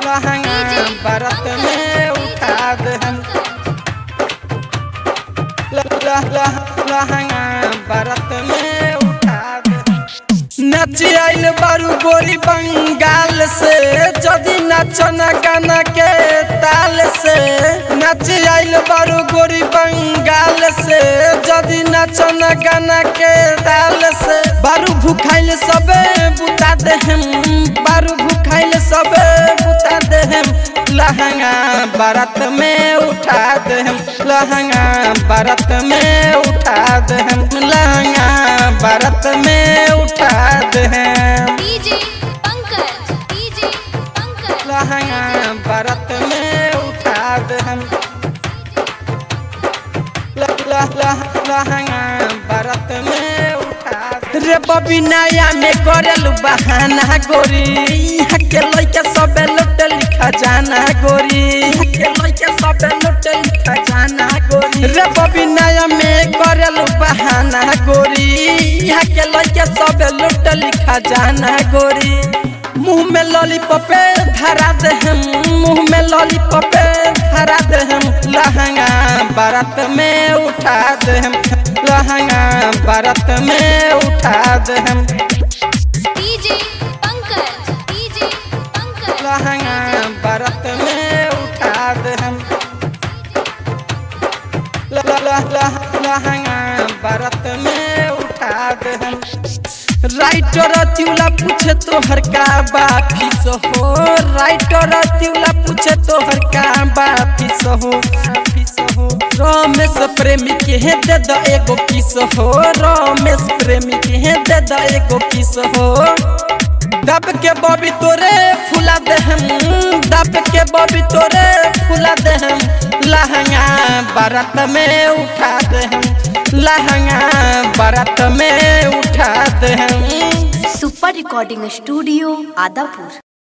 लहंगा बारात में उठा दे हम लहंगा बारात में उठा दे। नच आइल बारू गोरी बंगाल से जदी नचना गाना के ताल से। नच आइल बारू गोरी बंगाल से जदी नचना गाना के ताल से। बारू भूखाइल सबे बुता दे हम बारू भूखाइल सबे बुता दे हम लहंगा बारात में उठा दे हम लहंगा बारात में उठा दे हम लहंगा बारात में उठा दे हम लहंगा बारात में उठा दे हम लहंगा बारात में उठा दे। रे बबी नया में करलू बहाना गोरी के लइका सबे लुट लिखा जाना गोरी के लइका सबे लुट लिखा जाना गोरी। रे बबी नया में करलू बहाना गोरी के लइका सबे लुट लिखा जाना गोरी। मुँह में लॉलीपॉप धरा दे हम मुँह में लॉलीपॉप धरा दे हम लहंगा बारात में उठा दे हम लहंगा बारात में उठा दे हम लहंगा बारात में उठा दे हम लहंगा बारात में उठा दे हम। राइटर तिउला पूछे तोहर का बाफिस हो राइटर तिउला पूछे तोहर का बाफिस हो रमेश प्रेमी के दे द एगो किस हो रमेश प्रेमी के दे द एगो किस हो। दब के बॉबी तोरे फुला दे हम दब के बॉबी तोरे फुला दे हम लहंगा बारात में उठा दे हम लहंगा बारात में उठा दे हम। Super recording studio Adapur.